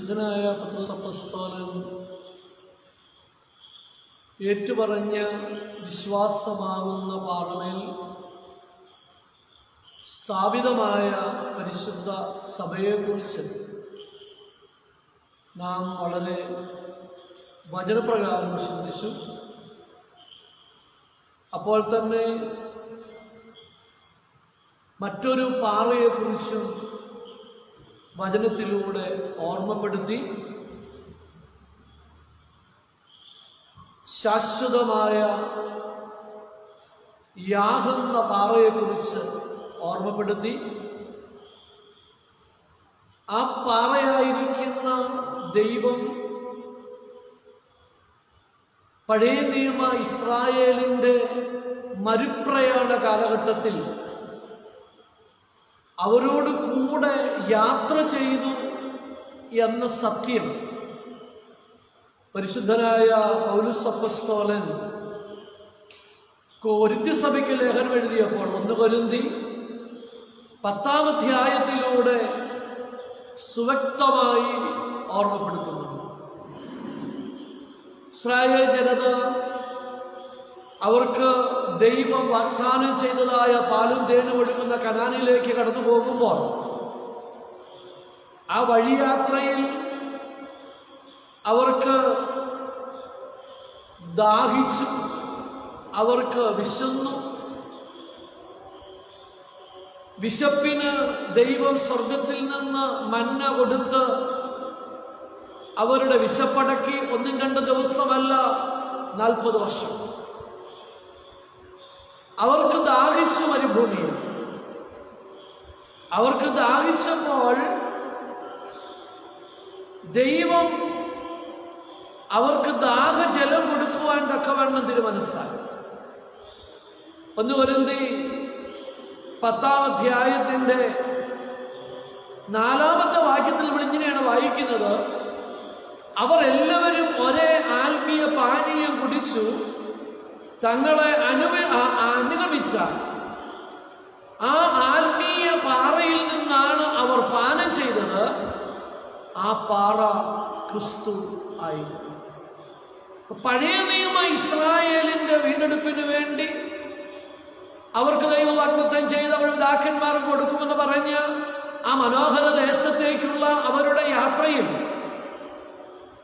വിശുദ്ധനായ പത്രോസ് അപ്പോസ്തലൻ ഏറ്റുപറഞ്ഞ വിശ്വാസമാകുന്ന പാറമേൽ സ്ഥാപിതമായ പരിശുദ്ധ സഭയെക്കുറിച്ച് നാം വളരെ വചനപ്രകാരം ചിന്തിച്ചു. അപ്പോൾ തന്നെ മറ്റൊരു പാറയെക്കുറിച്ചും വചനത്തിലൂടെ ഓർമ്മപ്പെടുത്തി. ശാശ്വതമായ യാഹെന്ന പാറയെക്കുറിച്ച് ഓർമ്മപ്പെടുത്തി. ആ പാറയായിരിക്കുന്ന ദൈവം പഴയ നിയമ ഇസ്രായേലിൻ്റെ മരുപ്രയാണ കാലഘട്ടത്തിൽ അവരോട് കൂടെ യാത്ര ചെയ്തു എന്ന സത്യം പരിശുദ്ധനായ പൗലോസ് അപ്പോസ്തലൻ കൊരിന്ത്യ സഭയ്ക്ക് ലേഖനം എഴുതിയപ്പോൾ 1 കൊരിന്തി 10-ാം അധ്യായത്തിലൂടെ സുവ്യക്തമായി ഓർമ്മപ്പെടുത്തുന്നു. ഇസ്രായേൽ ജനത അവർക്ക് ദൈവം വാഗ്ദാനം ചെയ്തതായ പാലും തേനും ഒഴുകുന്ന കനാനിലേക്ക് കടന്നു പോകുമ്പോൾ ആ വഴിയാത്രയിൽ അവർക്ക് ദാഹിച്ചു, അവർക്ക് വിശന്നു. വിശപ്പിന് ദൈവം സ്വർഗത്തിൽ നിന്ന് മന്ന കൊടുത്ത് അവരുടെ വിശപ്പടക്കി. 1-2 ദിവസമല്ല, 40 വർഷം അവർക്ക് ദാഹിച്ചു. മരുഭൂമിയിൽ അവർക്ക് ദാഹിച്ചപ്പോൾ ദൈവം അവർക്ക് ദാഹജലം കൊടുക്കുവാൻ തക്കവണ്ണം തിരുമനസ്സായി. 1 കൊരിന്തി 10-ാം അധ്യായത്തിൻ്റെ 4-ാമത്തെ വാക്യത്തിൽ നമ്മൾ ഇങ്ങനെയാണ് വായിക്കുന്നത്: അവർ എല്ലാവരും ഒരേ ആത്മീയ പാനീയം കുടിച്ചു. തങ്ങളെ അനുഗമിച്ച ആ ആത്മീയ പാറയിൽ നിന്നാണ് അവർ പാനം ചെയ്തത്. ആ പാറ ക്രിസ്തു ആയിരുന്നു. പഴയ നിയമ ഇസ്രായേലിന്റെ വീണ്ടെടുപ്പിന് വേണ്ടി അവർക്ക് ദൈവം വാഗ്ദത്തം ചെയ്ത് അവരുടെ പിതാക്കന്മാർക്ക് കൊടുക്കുമെന്ന് പറഞ്ഞ ആ മനോഹര ദേശത്തേക്കുള്ള അവരുടെ യാത്രയിൽ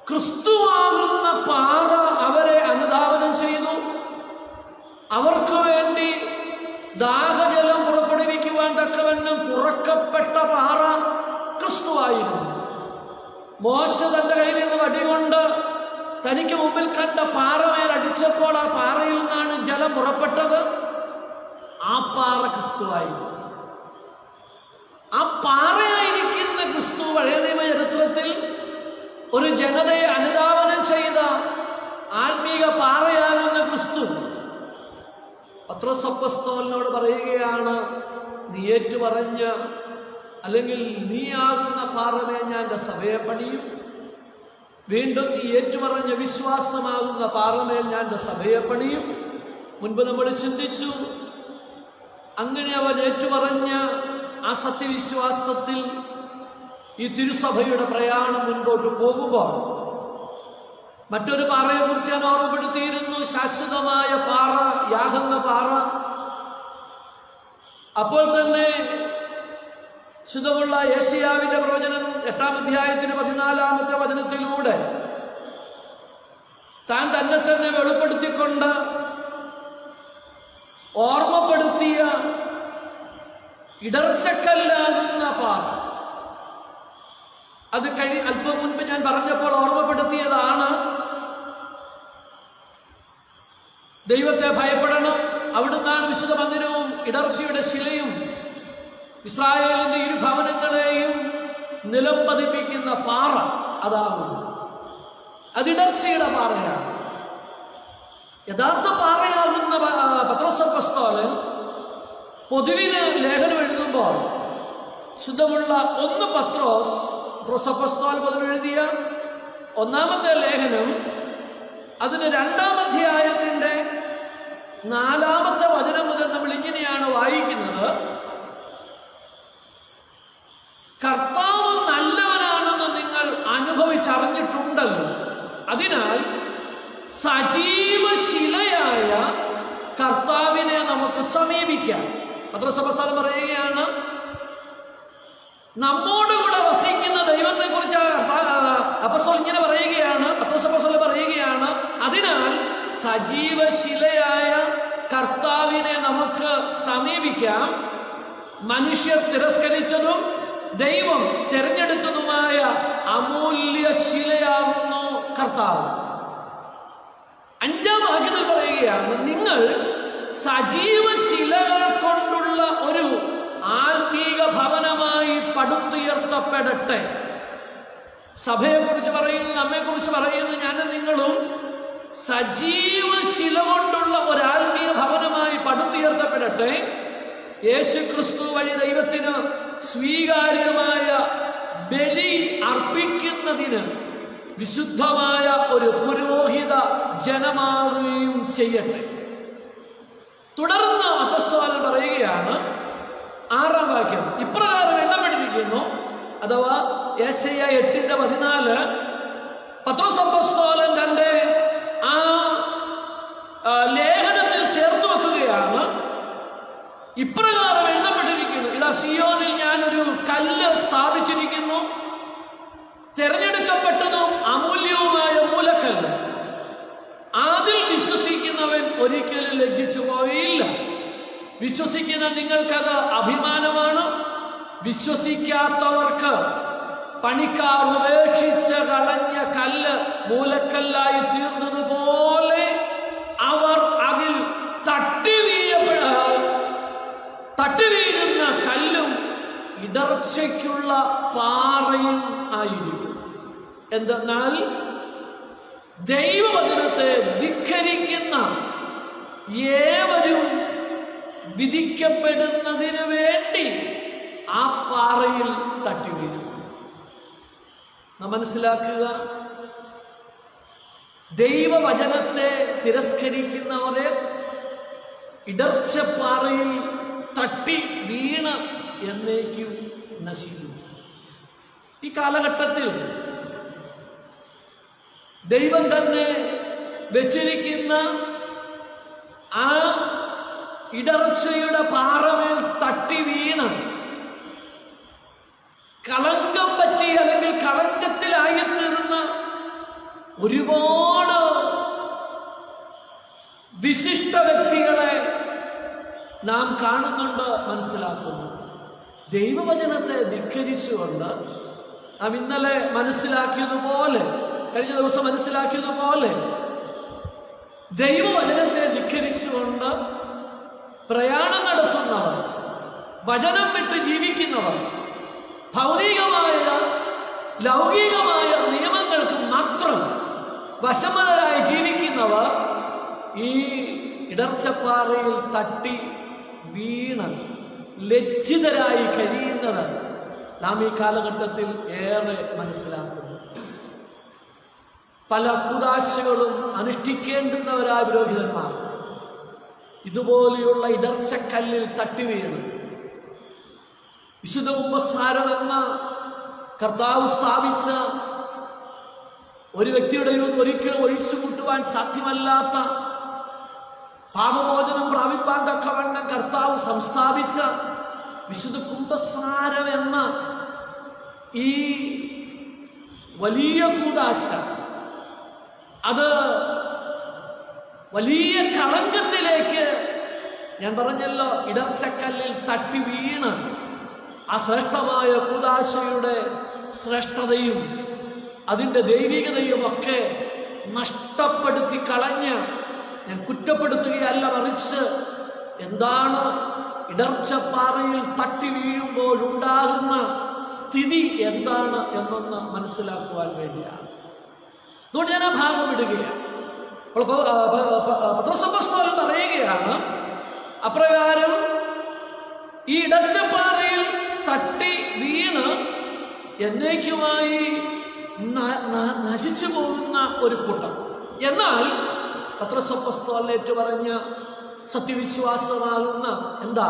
ക്രിസ്തുവാകുന്ന പാറ അവരെ അനുധാവനം ചെയ്തു. അവർക്ക് വേണ്ടി ദാഹജലം പുറപ്പെടുവിക്കുവാൻ തക്കവണ്ണം തുറക്കപ്പെട്ട പാറ ക്രിസ്തുവായിരുന്നു. മോശ തന്റെ കയ്യിലിരുന്ന വടികൊണ്ട് തനിക്ക് മുമ്പിൽ കണ്ട പാറമേൽ അടിച്ചപ്പോൾ ആ പാറയിൽ നിന്നാണ് ജലം പുറപ്പെട്ടത്. ആ പാറ ക്രിസ്തുവായിരുന്നു. ആ പാറയായിരിക്കുന്ന ക്രിസ്തു പഴയ നിയമ ചരിത്രത്തിൽ ഒരു ജനതയെ അനുധാവനം ചെയ്ത ആത്മീക പാറയാകുന്ന ക്രിസ്തു പത്രോസ് അപ്പോസ്തലനോട് പറയുകയാണ്: നീ ഏറ്റുപറഞ്ഞ അല്ലെങ്കിൽ നീ ആകുന്ന പാറമേ ഞാൻ എൻ്റെ സഭയെ പണിയും. വീണ്ടും നീ ഏറ്റുപറഞ്ഞ വിശ്വാസമാകുന്ന പാറമേൽ ഞാൻ എൻ്റെ സഭയെ പണിയും. മുൻപ് നമ്മൾ ചിന്തിച്ചു, അങ്ങനെ അവൻ ഏറ്റുപറഞ്ഞ ആ സത്യവിശ്വാസത്തിൽ ഈ തിരുസഭയുടെ പ്രയാണം മുൻപോട്ട് പോകുമ്പോൾ മറ്റൊരു പാറയെക്കുറിച്ച് ഞാൻ ഓർമ്മപ്പെടുത്തിയിരുന്നു. ശാശ്വതമായ പാറ, യാഹെന്ന പാറ. അപ്പോൾ തന്നെ ശുദ്ധമുള്ള യെശയ്യാവിന്റെ പ്രവചനം 8-ാം അധ്യായത്തിന് 14-ാമത്തെ വചനത്തിലൂടെ താൻ തന്നെ വെളിപ്പെടുത്തിക്കൊണ്ട് ഓർമ്മപ്പെടുത്തിയ ഇടർച്ചക്കല്ലാകുന്ന പാറ, അത് അല്പം മുൻപ് ഞാൻ പറഞ്ഞപ്പോൾ ഓർമ്മപ്പെടുത്തിയതാണ്. ദൈവത്തെ ഭയപ്പെടണം. അവിടുന്നാണ് വിശുദ്ധ മന്ദിരവും ഇടർച്ചയുടെ ശിലയും ഇസ്രായേലിന്റെ ഇരുഭവനങ്ങളെയും നിലം പതിപ്പിക്കുന്ന പാറ അതാകുന്നു. അതിടർച്ചയുടെ പാറയാണ്. യഥാർത്ഥ പാറയാകുന്ന പത്രോസ് അപ്പോസ്തലൻ പൊതുവിന് ലേഖനം എഴുതുമ്പോൾ ശുദ്ധമുള്ള 1 പത്രോസ് അപ്പോസ്തലൻ പൊതുവിൽ എഴുതിയ 1-ാമത്തെ ലേഖനം, അതിന് 2-ാം അധ്യായത്തിൻ്റെ 4-ാമത്തെ വചനം മുതൽ നമ്മൾ ഇങ്ങനെയാണ് വായിക്കുന്നത്: കർത്താവ് നല്ലവനാണെന്ന് നിങ്ങൾ അനുഭവിച്ചു അതിനാൽ സജീവശിലയായ കർത്താവിനെ നമുക്ക് സമീപിക്കാം. പത്രോസ് പറയുകയാണ്, നമ്മോടുകൂടെ വസിക്കുന്ന ദൈവത്തെ കുറിച്ച് അപ്പോസ്തലൻ ഇങ്ങനെ പറയുകയാണ്, പത്രോസ് പറയുകയാണ്, അതിനാൽ സജീവശിലയായ കർത്താവിനെ നമുക്ക് സമീപിക്കാം. മനുഷ്യർ തിരസ്കരിച്ചതും ദൈവം തിരഞ്ഞെടുത്തതുമായ അമൂല്യ ശിലയാകുന്നു കർത്താവ്. 5-ാം വാക്യത്തിൽ പറയുകയാണ്, നിങ്ങൾ സജീവ ശിലകൾ കൊണ്ടുള്ള ഒരു ആത്മീക ഭവനമായി പടുത്തുയർത്തപ്പെടട്ടെ. സഭയെക്കുറിച്ച് പറയുന്നു, നമ്മെക്കുറിച്ച് പറയുന്നു, ഞാനും നിങ്ങളും സജീവ ശില കൊണ്ടുള്ള ഒരു ആത്മീയ ഭവനമായി പടുത്തുയർത്തപ്പെടട്ടെ. യേശു ക്രിസ്തു വഴി ദൈവത്തിന് സ്വീകാര്യമായ ബലി അർപ്പിക്കുന്നതിന് വിശുദ്ധമായ ഒരു പുരോഹിത ജനമാവുകയും ചെയ്യട്ടെ. തുടർന്ന് അപ്പോസ്തലൻ പറയുകയാണ്, 6-ാം വാക്യം, ഇപ്രകാരം എണ്ണപ്പെട്ടിരിക്കുന്നു. അഥവാ യെശയ്യാ 8:14 പത്രോസ് അപ്പോസ്തലൻ തന്റെ ആ ലേഖനത്തിൽ ചേർത്ത് വെക്കുകയാണ്. ഇപ്രകാരം എഴുതപ്പെട്ടിരിക്കുന്നു, ഇതാ സിയോനിൽ ഞാനൊരു കല്ല് സ്ഥാപിച്ചിരിക്കുന്നു, തെരഞ്ഞെടുക്കപ്പെട്ടതും അമൂല്യവുമായ മൂലക്കല്ല്. അതിൽ വിശ്വസിക്കുന്നവൻ ഒരിക്കലും ലജ്ജിച്ചു പോയില്ല. വിശ്വസിക്കുന്ന നിങ്ങൾക്കത് അഭിമാനമാണ്. വിശ്വസിക്കാത്തവർക്ക് പണിക്കാർ ഉപേക്ഷിച്ച് കളഞ്ഞ കല്ല് മൂലക്കല്ലായി തീർന്നതുപോലെ അവർ അതിൽ തട്ടി വീഴുന്ന കല്ലും ഇടർച്ചയ്ക്കുള്ള പാറയും ആയിരിക്കും. എന്തെന്നാൽ ദൈവവചനത്തെ ധിക്കരിക്കുന്ന ഏവരും വിധിക്കപ്പെടുന്നതിന് വേണ്ടി ആ പാറയിൽ തട്ടി വീഴും. നാം മനസ്സിലാക്കുക, ദൈവവചനത്തെ തിരസ്കരിക്കുന്നവരെ ഇടർച്ചപ്പാറയിൽ തട്ടി വീണ് എന്നേക്കും നശിക്കും. ഈ കാലഘട്ടത്തിൽ ദൈവം തന്നെ വെച്ചിരിക്കുന്ന ആ ഇടർച്ചയുടെ പാറമേൽ തട്ടി വീണ് കളങ്കം പറ്റി അല്ലെങ്കിൽ കളങ്കത്തിലായിത്തീർന്ന ഒരുപാട് വിശിഷ്ട വ്യക്തികളെ നാം കാണുന്നുണ്ട്, മനസ്സിലാക്കുന്നു. ദൈവവചനത്തെ ധിക്കരിച്ചുകൊണ്ട് നാം ഇന്നലെ മനസ്സിലാക്കിയതുപോലെ, കഴിഞ്ഞ ദിവസം മനസ്സിലാക്കിയതുപോലെ, ദൈവവചനത്തെ ധിക്കരിച്ചുകൊണ്ട് പ്രയാണം നടത്തുന്നവർ, വചനം വിട്ട് ജീവിക്കുന്നവർ, ഭൗതികമായ ലൗകികമായ നിയമങ്ങൾക്ക് മാത്രം വശമതരായി ജീവിക്കുന്നവർ ഈ ഇടർച്ചപ്പാറയിൽ തട്ടി വീണ് ലജ്ജിതരായി കഴിയുന്നത് നാം ഈ കാലഘട്ടത്തിൽ ഏറെ മനസ്സിലാക്കുന്നു. പല കൂദാശകളും അനുഷ്ഠിക്കേണ്ടുന്നവരായ പുരോഹിതന്മാർ ഇതുപോലെയുള്ള ഇടർച്ചക്കല്ലിൽ തട്ടി വീണ് വിശുദ്ധ കുമ്പസാരം എന്ന കർത്താവ് സ്ഥാപിച്ച ഒരു വ്യക്തിയുടെ ഒരിക്കലും ഒഴിച്ചു കൂട്ടുവാൻ സാധ്യമല്ലാത്ത പാപമോചനം പ്രാപിപ്പാൻ തക്കവണ്ണം കർത്താവ് സംസ്ഥാപിച്ച വിശുദ്ധ കുമ്പസാരം എന്ന ഈ വലിയ കൂദാശ, അത് വലിയ കളങ്കത്തിലേക്ക്, ഞാൻ പറഞ്ഞല്ലോ, ഇടർച്ചക്കല്ലിൽ തട്ടി വീണ് ആ ശ്രേഷ്ഠമായ കൂദാശയുടെ ശ്രേഷ്ഠതയും അതിൻ്റെ ദൈവികതയും ഒക്കെ നഷ്ടപ്പെടുത്തി കളഞ്ഞ്, ഞാൻ കുറ്റപ്പെടുത്തുകയല്ല, മറിച്ച് എന്താണ് ഇടർച്ചപ്പാറയിൽ തട്ടി വീഴുമ്പോൾ ഉണ്ടാകുന്ന സ്ഥിതി എന്താണ് എന്നൊന്ന് മനസ്സിലാക്കുവാൻ വേണ്ടിയാണ്. അതുകൊണ്ട് ഞാൻ ആ ഭാഗം വിടുകയാണ്. പത്രോസ് പറയുകയാണ്, അപ്രകാരം ഈ ഇടർച്ചപ്പാറയിൽ തട്ടി വീണ് എന്നേക്കുമായി നശിച്ചു പോകുന്ന ഒരു കൂട്ടം. എന്നാൽ പത്രോസ് പറഞ്ഞ സത്യവിശ്വാസമാകുന്ന എന്താ,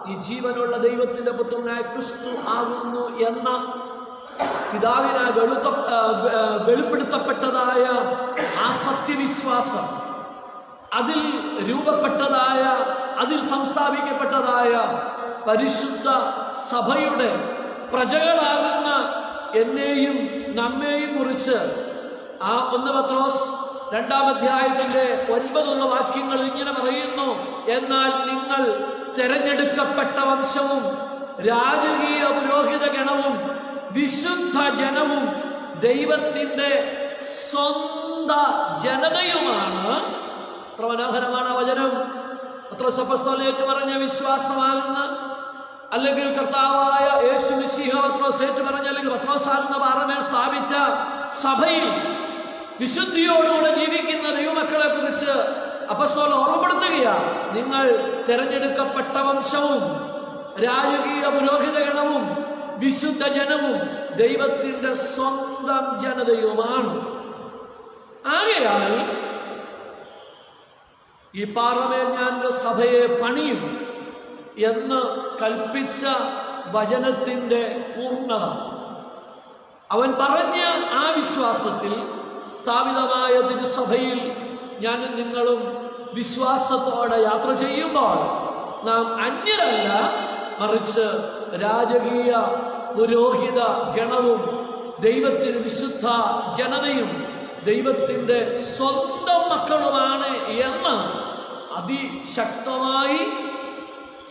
ഈ ജീവനുള്ള ദൈവത്തിന്റെ പുത്രനായ ക്രിസ്തു ആകുന്നു എന്ന പിതാവിനാൽ വെളിപ്പെടുത്തപ്പെട്ടതായ ആ സത്യവിശ്വാസം, അതിൽ രൂപപ്പെട്ടതായ, അതിൽ സംസ്ഥാപിക്കപ്പെട്ടതായ പരിശുദ്ധ സഭയുടെ പ്രജകളാകുന്ന എന്നെയും നമ്മെയും കുറിച്ച് ആ 1 പത്രോസ് 2-ാം അധ്യായത്തിന്റെ 9 വാക്യങ്ങൾ ഇങ്ങനെ പറയുന്നു: എന്നാൽ നിങ്ങൾ തെരഞ്ഞെടുക്കപ്പെട്ട വംശവും രാജകീയ പുരോഹിത ഗണവും വിശുദ്ധ ജനവും ദൈവത്തിന്റെ സ്വന്തം ജനതയുമാണ്. എത്ര മനോഹരമാണ് ആ വചനം! പത്രോസ് അപ്പോസ്തലൻ ഏറ്റുപറഞ്ഞ വിശ്വാസമാകുന്ന, അല്ലെങ്കിൽ കർത്താവായ യേശു മിശിഹ പത്രോസ് ഏറ്റുപറഞ്ഞ, അല്ലെങ്കിൽ പത്രോസാകുന്ന പാറമേൽ സ്ഥാപിച്ച സഭയിൽ വിശുദ്ധിയോടുകൂടെ ജീവിക്കുന്ന ദൈവമക്കളെ കുറിച്ച് അപ്പോസ്തലൻ ഓർമ്മപ്പെടുത്തുകയാണ്. നിങ്ങൾ തെരഞ്ഞെടുക്കപ്പെട്ട വംശവും രാജകീയ പുരോഹിത ഗണവും വിശുദ്ധ ജനവും ദൈവത്തിന്റെ സ്വന്തം ജനതയുമാണ്. ആകയാൽ ഈ പാറമേൽ ഞാൻ സഭയെ പണിയും എന്ന് കൽപ്പിച്ച വചനത്തിന്റെ പൂർണ്ണത, അവൻ പറഞ്ഞ ആ വിശ്വാസത്തിൽ സ്ഥാപിതമായ തിരുസഭയിൽ ഞാനും നിങ്ങളും വിശ്വാസത്തോടെ യാത്ര ചെയ്യുമ്പോൾ നാം അന്യരല്ല, മറിച്ച് രാജകീയ പുരോഹിത ഗണവും ദൈവത്തിന് വിശുദ്ധ ജനതയും ദൈവത്തിൻ്റെ സ്വന്തം മക്കളുമാണ് എന്ന് അതിശക്തമായി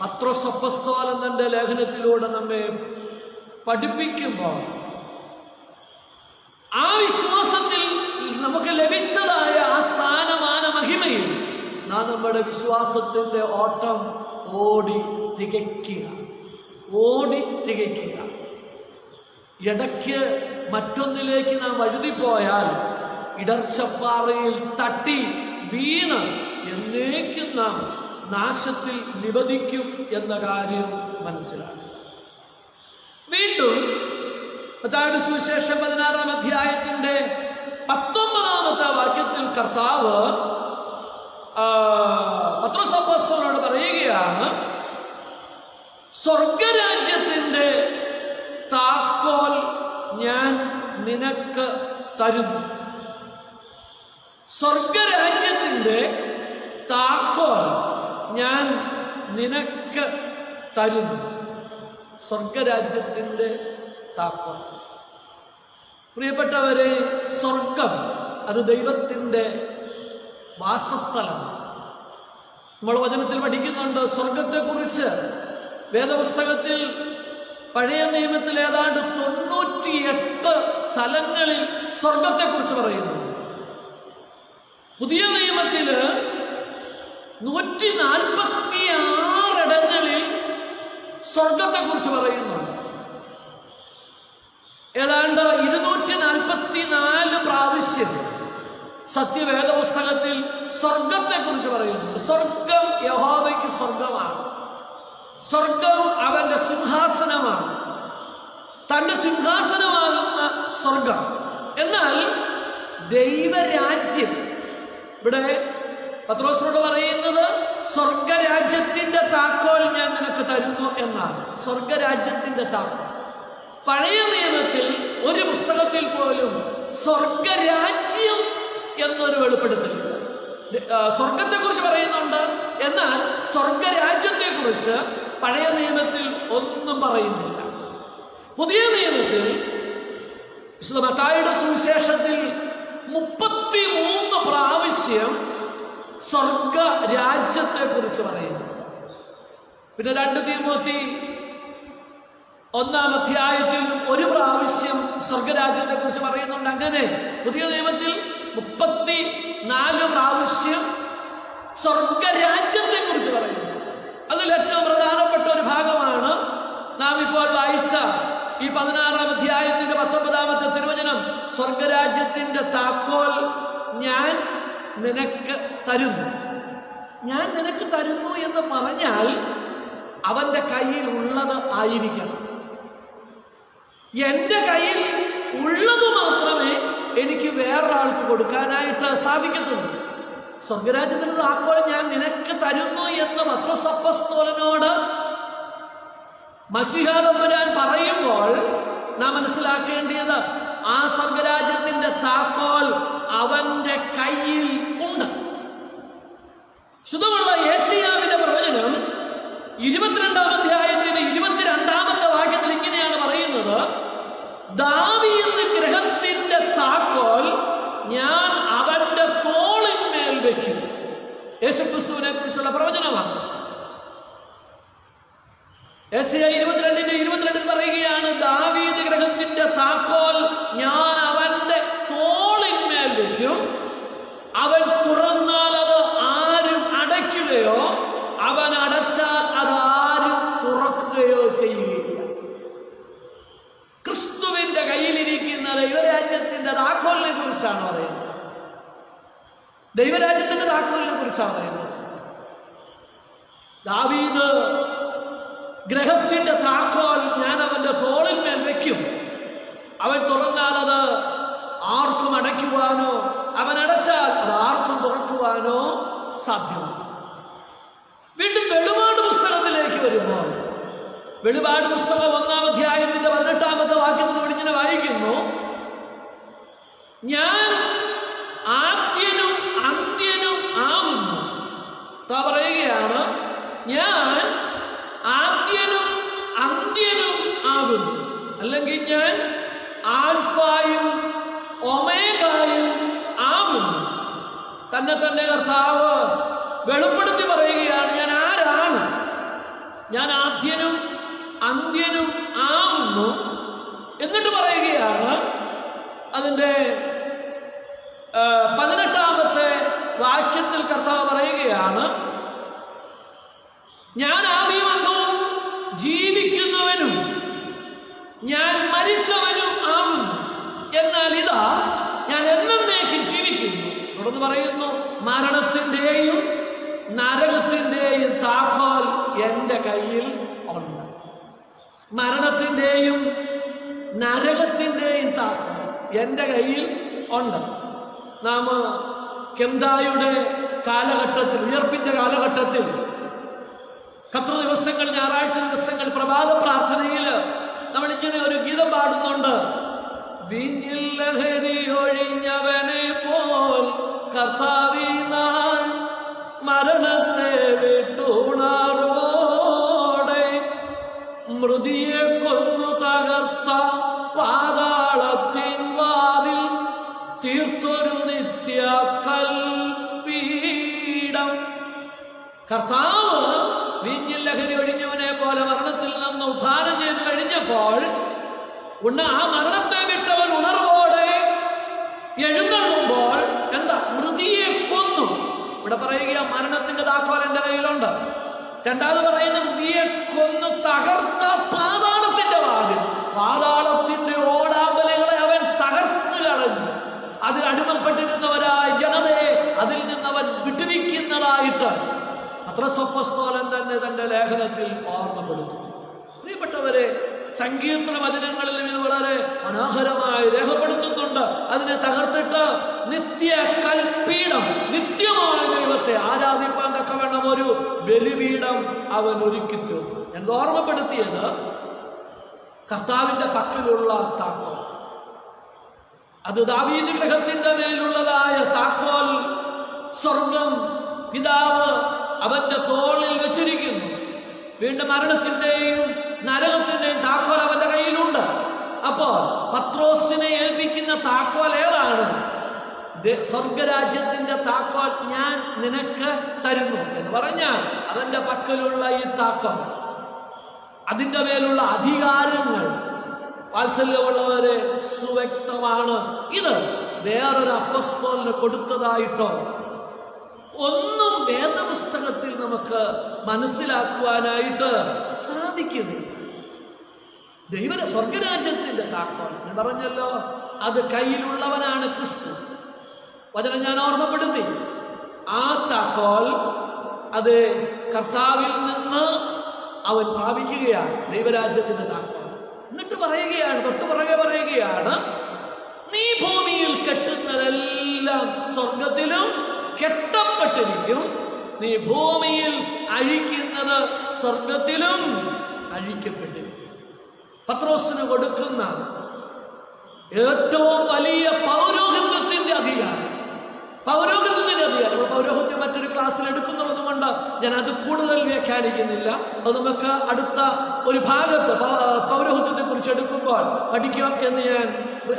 പത്രോസ് അപ്പോസ്തലൻ തന്റെ ലേഖനത്തിലൂടെ നമ്മെ പഠിപ്പിക്കുമ്പോൾ, ആ വിശ്വാസത്തിൽ നമുക്ക് ലഭിച്ചതായ ആ സ്ഥാനമാന മഹിമയിൽ നാം നമ്മുടെ വിശ്വാസത്തിന്റെ ഓട്ടം ഓടി തികയ്ക്കുക. ഇടയ്ക്ക് മറ്റൊന്നിലേക്ക് നാം വഴുതിപ്പോയാൽ ഇടർച്ചപ്പാറയിൽ തട്ടി വീണ് എന്നേക്കും നാം നാശത്തിൽ നിബദിക്കും എന്ന കാര്യം മനസ്സിലാക്കുക. വീണ്ടും മത്തായിയുടെ സുവിശേഷം 16-ാം അധ്യായത്തിന്റെ 19-ാമത്തെ വാക്യത്തിൽ കർത്താവ് പത്രോസ് അപ്പോസ്തലനോട് പറയുകയാണ്: സ്വർഗരാജ്യത്തിന്റെ താക്കോൽ ഞാൻ നിനക്ക് തരുന്നു. സ്വർഗരാജ്യത്തിന്റെ താക്കോൽ ഞാൻ നിനക്ക് തരുന്നു. സ്വർഗരാജ്യത്തിന്റെ താക്കോൽ. പ്രിയപ്പെട്ടവരെ, സ്വർഗം അത് ദൈവത്തിന്റെ വാസസ്ഥലം. നമ്മൾ വചനത്തിൽ പഠിക്കുന്നുണ്ട് സ്വർഗത്തെക്കുറിച്ച്. വേദപുസ്തകത്തിൽ പഴയ നിയമത്തിൽ ഏതാണ്ട് 98 സ്ഥലങ്ങളിൽ സ്വർഗത്തെക്കുറിച്ച് പറയുന്നു. പുതിയ നിയമത്തില് 146 ഇടങ്ങളിൽ സ്വർഗത്തെക്കുറിച്ച് പറയുന്നുണ്ട്. ഏതാണ്ട് 244 പ്രാവശ്യം സത്യവേദപുസ്തകത്തിൽ സ്വർഗത്തെക്കുറിച്ച് പറയുന്നുണ്ട്. സ്വർഗം യഹോവയ്ക്ക് സ്വർഗമാണ്. സ്വർഗം അവന്റെ സിംഹാസനമാണ്, തന്റെ സിംഹാസനമാകുന്ന സ്വർഗം. എന്നാൽ ദൈവരാജ്യം, ഇവിടെ പത്രോസിനോട് പറയുന്നത് സ്വർഗരാജ്യത്തിന്റെ താക്കോൽ ഞാൻ നിനക്ക് തരുന്നു എന്നാണ്. സ്വർഗരാജ്യത്തിന്റെ താക്കോൽ. പഴയ നിയമത്തിൽ ഒരു പുസ്തകത്തിൽ പോലും സ്വർഗരാജ്യം എന്നൊരു വെളിപ്പെടുത്തലില്ല. സ്വർഗത്തെക്കുറിച്ച് പറയുന്നുണ്ട്, എന്നാൽ സ്വർഗരാജ്യത്തെക്കുറിച്ച് പഴയ നിയമത്തിൽ ഒന്നും പറയുന്നില്ല. പുതിയ നിയമത്തിൽ വിശുദ്ധ മത്തായിയുടെ സുവിശേഷത്തിൽ 33 പ്രാവശ്യം സ്വർഗ രാജ്യത്തെക്കുറിച്ച് പറയുന്നു. പിന്നെ 2 തീമോത്തി 1-ാം അധ്യായത്തിൽ 1 പ്രാവശ്യം സ്വർഗരാജ്യത്തെക്കുറിച്ച് പറയുന്നുണ്ട്. അങ്ങനെ പുതിയ നിയമത്തിൽ 34 പ്രാവശ്യം സ്വർഗരാജ്യത്തെക്കുറിച്ച് പറയുന്നു. അതിൽ ഏറ്റവും പ്രധാനപ്പെട്ട ഒരു ഭാഗമാണ് നാം ഇപ്പോൾ വായിച്ച ഈ 16-ാം അധ്യായത്തിന്റെ 19-ാമത്തെ തിരുവചനം. സ്വർഗരാജ്യത്തിന്റെ താക്കോൽ ഞാൻ നിനക്ക് തരുന്നു. ഞാൻ നിനക്ക് തരുന്നു എന്ന് പറഞ്ഞാൽ അവന്റെ കയ്യിൽ ഉള്ളത് ആയിരിക്കണം. എന്റെ കയ്യിൽ ഉള്ളത് മാത്രമേ എനിക്ക് വേറൊരാൾക്ക് കൊടുക്കാനായിട്ട് സാധിക്കത്തുള്ളൂ. സ്വർഗരാജ്യത്തിന്റെ താക്കോൽ ഞാൻ നിനക്ക് തരുന്നു എന്ന് പത്രോസ് അപ്പോസ്തലനോട് മശീഹ തമ്പുരാൻ പറയുമ്പോൾ നാം മനസ്സിലാക്കി മനസ്സിലാക്കേണ്ടത് ആ സ്വർഗരാജ്യത്തിന്റെ താക്കോൽ അവന്റെ കയ്യിൽ ഉണ്ട്. ശുദ്ധമുള്ള യെശയ്യാവിന്റെ പ്രവചനം 22-ാം അധ്യായത്തിന്റെ 22-ാമത്തെ വാക്യത്തിൽ ഇങ്ങനെയാണ് പറയുന്നത്: ദാവീദ് ഗൃഹത്തിന്റെ താക്കോൽ ഞാൻ അവന്റെ തോളിന്മേൽ വെക്കും. യേശുക്രിസ്തുവിനെ കുറിച്ചുള്ള പ്രവചനമാണ്. യെശയ്യാ 22:22 പറയുകയാണ്, ദാവീദ് ഗൃഹത്തിന്റെ താക്കോൽ ഞാൻ അവന്റെ തോളിന്മേൽ വെക്കും. അവൻ തുറന്നാൽ അത് ആരും അടയ്ക്കുകയോ അവൻ അടച്ചാൽ അത് ആരും തുറക്കുകയോ ചെയ്യുകയില്ല. ക്രിസ്തുവിന്റെ കയ്യിലിരിക്കുന്ന ദൈവരാജ്യത്തിന്റെ താക്കോലിനെ കുറിച്ചാണ് പറയുന്നത്. ദൈവരാജ്യത്തിന്റെ താക്കോലിനെ കുറിച്ചാണ് പറയുന്നത്. ദാവീദ് ഗ്രഹത്തിന്റെ താക്കോൽ ഞാൻ അവന്റെ തോളിന്മേൽ വെക്കും. അവൻ തുറന്നാൽ അത് ആർക്കും അടയ്ക്കുവാനോ അവൻ അടച്ചാൽ അത് ആർക്കും തുറക്കുവാനോ സാധ്യമല്ല. വീണ്ടും വെളിപാട് പുസ്തകത്തിലേക്ക് വരുമ്പോൾ, വെളിപാട് പുസ്തകം 1-ാം അധ്യായത്തിന്റെ 18-ാമത്തെ വാക്യത്തിൽ ഇങ്ങനെ വായിക്കുന്നു: ഞാൻ ആദ്യനും അന്ത്യനും ആവുന്നു. പറയുകയാണ്, ഞാൻ ആദ്യനും അന്ത്യനും ആകുന്നു. അല്ലെങ്കിൽ ഞാൻ ആൽഫായും ഒമേഗായും ആകുന്നു. തന്നെ കർത്താവ് വെളിപ്പെടുത്തി പറയുകയാണ്, ഞാൻ ആരാണ്? ഞാൻ ആദ്യനും അന്ത്യനും ആകുന്നു. എന്നിട്ട് പറയുകയാണ്, അതിൻ്റെ 18-ാമത്തെ വാക്യത്തിൽ കർത്താവ് പറയുകയാണ്, ഞാൻ ആദിമന്തവും ജീവിക്കുന്നവനും ഞാൻ മരിച്ചവനും ആകുന്നു. എന്നാൽ ഇതാ ഞാൻ എന്നേക്കും ജീവിക്കുന്നു. തുടർന്ന് പറയുന്നു, മരണത്തിന്റെയും നരകത്തിന്റെയും താക്കോൽ എൻ്റെ കയ്യിൽ ഉണ്ട്. മരണത്തിന്റെയും നരകത്തിന്റെയും താക്കോൽ എൻ്റെ കയ്യിൽ ഉണ്ട്. നാം കെന്തായുടെ കാലഘട്ടത്തിൽ, ഉയർപ്പിന്റെ കാലഘട്ടത്തിൽ, കർത്തൃ ദിവസങ്ങൾ, ഞായറാഴ്ച ദിവസങ്ങൾ പ്രഭാത പ്രാർത്ഥനയിൽ നമ്മൾ ഇങ്ങനെ ഒരു ഗീതം പാടുന്നുണ്ട്: വീഞ്ഞിൽ ലഹരി ഒഴിഞ്ഞവനെ പോൽ കർത്താവിനാൽ മരണത്തെ വിട്ടുണർവോടെ മൃതിയെ കൊന്നു തകർത്ത പാതാളത്തിൻ വാതിൽ തീർത്തൊരു നിത്യ കൽപീഠം. കർത്താവ് വീഞ്ഞിൽ ലഹരി ഒഴിഞ്ഞവനെ പോലെ മരണത്തിൽ നിന്ന് ഉദ്ധാനം ചെയ്ത് കഴിഞ്ഞപ്പോൾ ആ മരണത്തെ വിട്ടവൻ ഉണർവോടെ എഴുന്നള്ളുമ്പോൾ എന്താ? മൃതിയെ കൊന്നു. ഇവിടെ പറയുക, മരണത്തിന്റെ താക്കോൽ എൻ്റെ കയ്യിലുണ്ട്. രണ്ടാമത് പറയുന്ന, മൃതിയെ കൊന്നു തകർത്ത പാതാളത്തിന്റെ വാതിൽ, പാതാളത്തിന്റെ ഓടാമ്പലുകളെ അവൻ തകർത്ത് കളഞ്ഞു. അതിൽ അടിമപ്പെട്ടിരുന്നവരായ ജനതയെ അതിൽ നിന്നവൻ വിട്ടുവിക്കുന്നതായിട്ട് പത്രോസ് തന്നെ തന്റെ ലേഖനത്തിൽ ഓർമ്മപ്പെടുത്തുന്നു. പ്രിയപ്പെട്ടവരെ, സങ്കീർത്തന വചനങ്ങളിലും ഇത് വളരെ മനോഹരമായി രേഖപ്പെടുത്തുന്നുണ്ട്. അതിനെ തകർത്തിട്ട് നിത്യ കൽപീഠം, നിത്യമായ ദൈവത്തെ ആരാധിപ്പാൻ തക്കവണ്ണം ഒരു ബലിപീഠം അവൻ ഒരുക്കി തീർന്നു. ഞാൻ ഓർമ്മപ്പെടുത്തിയത് കർത്താവിന്റെ പക്കലുള്ള താക്കോൽ, അത് ദാവീദ് ഗൃഹത്തിന്റെ മേലുള്ളതായ താക്കോൽ സ്വർഗം പിതാവ് അവന്റെ തോളിൽ വെച്ചിരിക്കുന്നു. വീണ്ടും മരണത്തിന്റെയും നരകത്തിന്റെയും താക്കോൽ അവന്റെ കയ്യിലുണ്ട്. അപ്പോൾ പത്രോസിനെ ഏൽപ്പിക്കുന്ന താക്കോൽ ഏതാണ്? സ്വർഗരാജ്യത്തിന്റെ താക്കോൽ ഞാൻ നിനക്ക് തരുന്നു എന്ന് പറഞ്ഞാൽ അവന്റെ പക്കലുള്ള ഈ താക്കോൽ, അതിൻ്റെ മേലുള്ള അധികാരങ്ങൾ, വാത്സല്യമുള്ളവരെ, സുവ്യക്തമാണ്. ഇത് വേറൊരു അപ്പസ്തോലിന് കൊടുത്തതായിട്ടോ ഒന്നും വേദപുസ്തകത്തിൽ നമുക്ക് മനസ്സിലാക്കുവാനായിട്ട് സാധിക്കുന്നില്ല. സ്വർഗരാജ്യത്തിന്റെ താക്കോൽ ഞാൻ പറഞ്ഞല്ലോ, അത് കയ്യിലുള്ളവനാണ് ക്രിസ്തു. വചനം ഞാൻ ഓർമ്മപ്പെടുത്തി. ആ താക്കോൽ അത് കർത്താവിൽ നിന്ന് അവൻ പ്രാപിക്കുകയാണ്, ദൈവരാജ്യത്തിന്റെ താക്കോൽ. എന്നിട്ട് പറയുകയാണ്, തൊട്ടുപുറകെ പറയുകയാണ്, നീ ഭൂമിയിൽ കെട്ടുന്നതെല്ലാം സ്വർഗത്തിലും കെട്ടപ്പെട്ടിരിക്കും, നീ ഭൂമിയിൽ അഴിക്കുന്നത് സ്വർഗത്തിലും അഴിക്കപ്പെട്ടിരിക്കും. പത്രോസിന് കൊടുക്കുന്ന ഏറ്റവും വലിയ പൗരോഹിത്യത്തിന്റെ അധികാരം. പൗരോഹിത്യം മറ്റൊരു ക്ലാസ്സിൽ എടുക്കുന്നുള്ളത് കൊണ്ട് ഞാൻ അത് കൂടുതൽ വ്യാഖ്യാനിക്കുന്നില്ല. അത് നമുക്ക് അടുത്ത ഒരു ഭാഗത്ത് പൗരോഹിത്യത്തെ കുറിച്ച് എടുക്കുമ്പോൾ പഠിക്കാം എന്ന് ഞാൻ